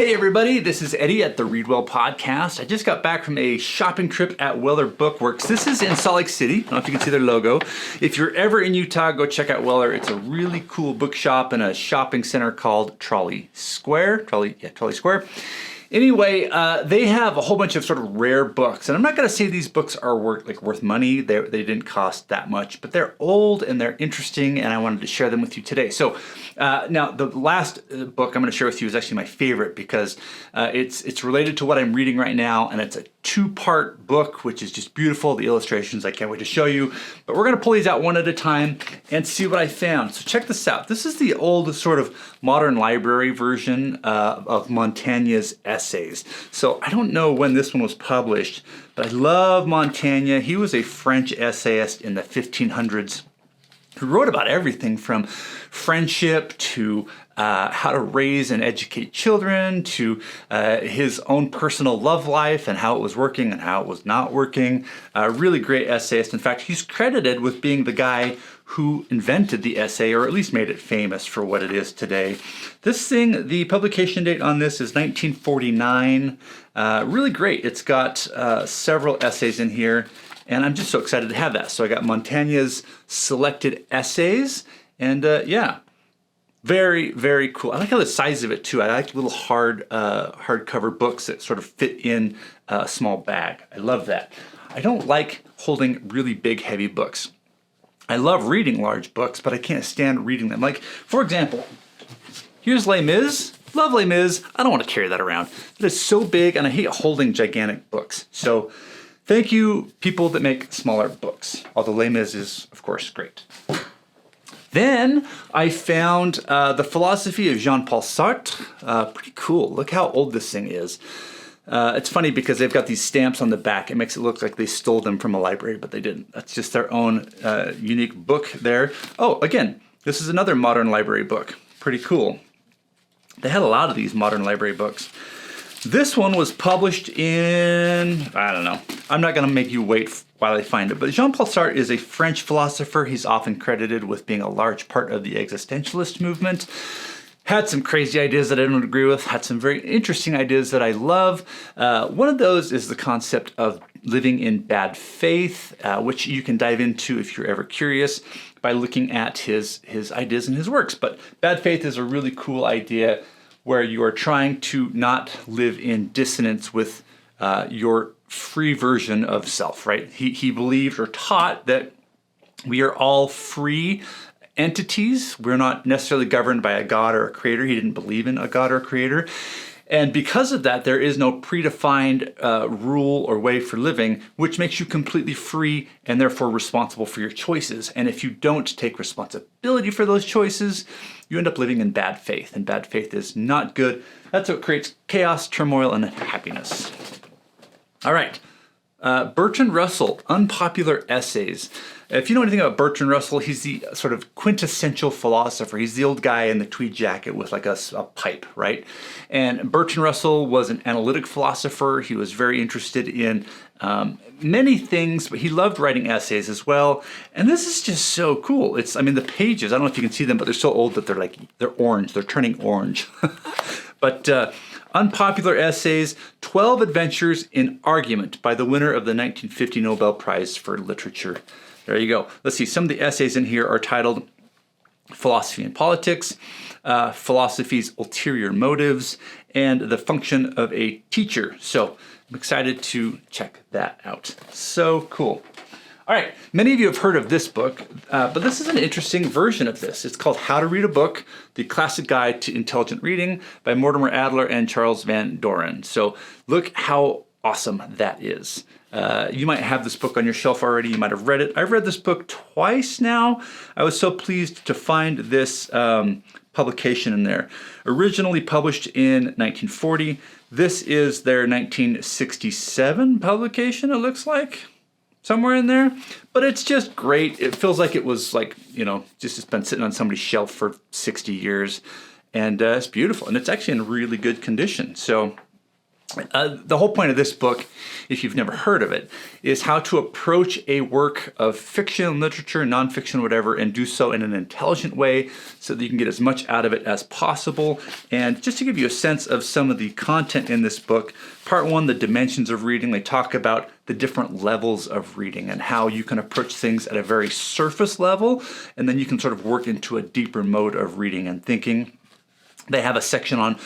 Hey everybody, this is Eddie at the Read Well podcast. I just got back from a shopping trip at Weller Bookworks. This is in Salt Lake City. I don't know if you can see their logo. If you're ever in Utah, go check out Weller. It's a really cool bookshop in a shopping center called Trolley Square. Trolley Square. Anyway, they have a whole bunch of sort of rare books, and I'm not going to say these books are worth money. They didn't cost that much, but they're old and they're interesting, and I wanted to share them with you today. So now the last book I'm going to share with you is actually my favorite because it's related to what I'm reading right now, and it's a two-part book, which is just beautiful. The illustrations I can't wait to show you, but we're going to pull these out one at a time and see what I found. So check this out. This is the old sort of modern library version of Montaigne's essays. So I don't know when this one was published, but I love Montaigne. He was a French essayist in the 1500s who wrote about everything from friendship to how to raise and educate children to his own personal love life and how it was working and how it was not working. Really great essayist. In fact, he's credited with being the guy who invented the essay, or at least made it famous for what it is today. This thing, the publication date on this is 1949. Really great. It's got several essays in here, and I'm just so excited to have that. So I got Montaigne's selected essays, and yeah, very, very cool. I like how the size of it too. I like little hardcover books that sort of fit in a small bag. I love that. I don't like holding really big, heavy books. I love reading large books, but I can't stand reading them. Like, for example, here's Les Mis. Love Les Mis. I don't want to carry that around. It is so big, and I hate holding gigantic books. So thank you, people that make smaller books. Although Les Mis is, of course, great. Then I found The Philosophy of Jean-Paul Sartre. Pretty cool. Look how old this thing is. It's funny because they've got these stamps on the back. It makes it look like they stole them from a library, but they didn't. That's just their own unique book there. Oh, again, this is another modern library book. Pretty cool. They had a lot of these modern library books. This one was published in, I don't know. I'm not going to make you wait while I find it, but Jean-Paul Sartre is a French philosopher. He's often credited with being a large part of the existentialist movement. Had some crazy ideas that I don't agree with, had some very interesting ideas that I love. One of those is the concept of living in bad faith, which you can dive into if you're ever curious by looking at his ideas and his works. But bad faith is a really cool idea where you are trying to not live in dissonance with your free version of self, right? He believed or taught that we are all free entities. We're not necessarily governed by a god or a creator. He didn't believe in a god or a creator. And because of that, there is no predefined rule or way for living, which makes you completely free and therefore responsible for your choices. And if you don't take responsibility for those choices, you end up living in bad faith. And bad faith is not good. That's what creates chaos, turmoil, and unhappiness. All right. Bertrand Russell, Unpopular Essays. If you know anything about Bertrand Russell, he's the sort of quintessential philosopher. He's the old guy in the tweed jacket with like a pipe, right? And Bertrand Russell was an analytic philosopher. He was very interested in many things, but he loved writing essays as well. And this is just so cool. The pages, I don't know if you can see them, but they're so old that they're orange. They're turning orange. But Unpopular Essays, 12 Adventures in Argument by the winner of the 1950 Nobel Prize for Literature. There you go. Let's see. Some of the essays in here are titled Philosophy and Politics, Philosophy's Ulterior Motives, and The Function of a Teacher. So I'm excited to check that out. So cool. All right. Many of you have heard of this book, but this is an interesting version of this. It's called How to Read a Book, The Classic Guide to Intelligent Reading by Mortimer Adler and Charles Van Doren. So look how awesome that is. You might have this book on your shelf already. You might have read it. I've read this book twice now. I was so pleased to find this publication in there. Originally published in 1940. This is their 1967 publication, it looks like. Somewhere in there. But it's just great. It feels like it was just it's been sitting on somebody's shelf for 60 years. And it's beautiful. And it's actually in really good condition. So The whole point of this book, if you've never heard of it, is how to approach a work of fiction, literature, nonfiction, whatever, and do so in an intelligent way so that you can get as much out of it as possible. And just to give you a sense of some of the content in this book, part one, the dimensions of reading, they talk about the different levels of reading and how you can approach things at a very surface level, and then you can sort of work into a deeper mode of reading and thinking. They have a section on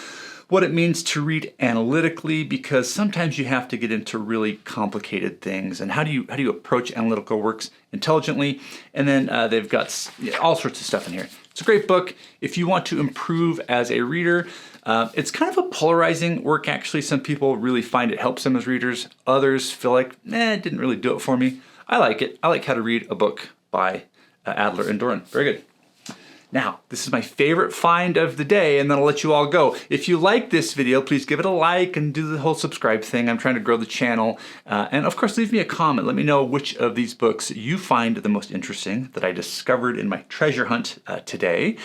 what it means to read analytically, because sometimes you have to get into really complicated things, and how do you approach analytical works intelligently. And then they've got all sorts of stuff in here. It's a great book if you want to improve as a reader. It's kind of a polarizing work, actually. Some people really find it helps them as readers. Others feel like, it didn't really do it for me. I like it. I like How to Read a Book by Adler and Doran. Very good. Now, this is my favorite find of the day, and then I'll let you all go. If you like this video, please give it a like and do the whole subscribe thing. I'm trying to grow the channel. And of course, leave me a comment. Let me know which of these books you find the most interesting that I discovered in my treasure hunt today.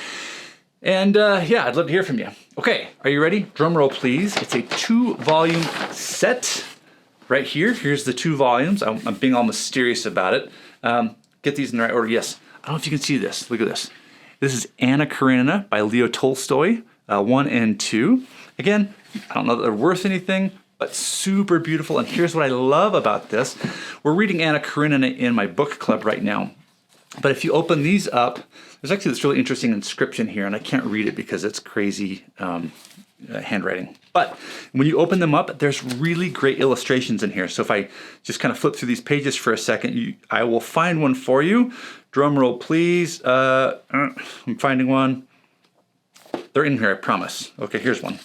And yeah, I'd love to hear from you. Okay, are you ready? Drum roll, please. It's a 2-volume set right here. Here's the 2 volumes. I'm being all mysterious about it. Get these in the right order. Yes, I don't know if you can see this. Look at this. This is Anna Karenina by Leo Tolstoy, 1 and 2. Again, I don't know that they're worth anything, but super beautiful. And here's what I love about this. We're reading Anna Karenina in my book club right now. But if you open these up, there's actually this really interesting inscription here, and I can't read it because it's crazy handwriting. But when you open them up, there's really great illustrations in here. So if I just kind of flip through these pages for a second, I will find one for you. Drum roll, please. I'm finding one. They're in here, I promise. Okay, here's one.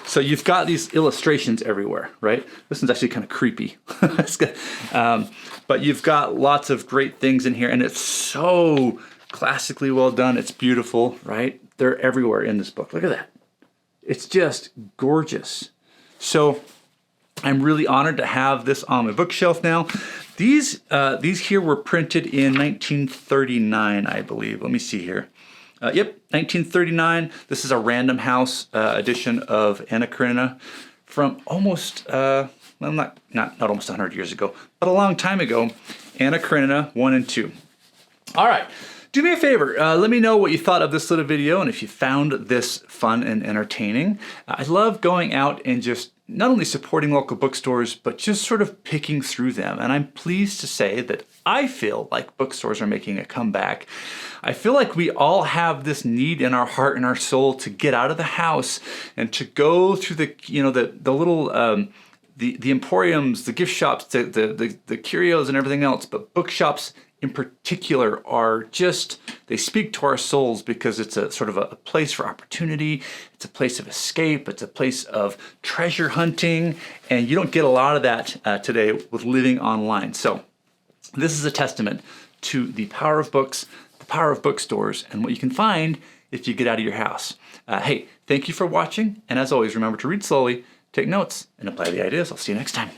So you've got these illustrations everywhere, right? This one's actually kind of creepy. But you've got lots of great things in here, and it's so classically well done. It's beautiful, right? They're everywhere in this book. Look at that. It's just gorgeous. So I'm really honored to have this on my bookshelf now. These here were printed in 1939, I believe. Let me see here. Yep, 1939. This is a Random House edition of Anna Karenina from almost, well, not almost 100 years ago, but a long time ago. Anna Karenina 1 and 2. All right. Do me a favor, let me know what you thought of this little video and if you found this fun and entertaining. I love going out and just not only supporting local bookstores, but just sort of picking through them. And I'm pleased to say that I feel like bookstores are making a comeback. I feel like we all have this need in our heart and our soul to get out of the house and to go through the little the emporiums, the gift shops, the curios and everything else, but bookshops in particular are just, they speak to our souls because it's a sort of a place for opportunity. It's a place of escape. It's a place of treasure hunting. And you don't get a lot of that today with living online. So this is a testament to the power of books, the power of bookstores, and what you can find if you get out of your house. Hey, thank you for watching. And as always, remember to read slowly, take notes, and apply the ideas. I'll see you next time.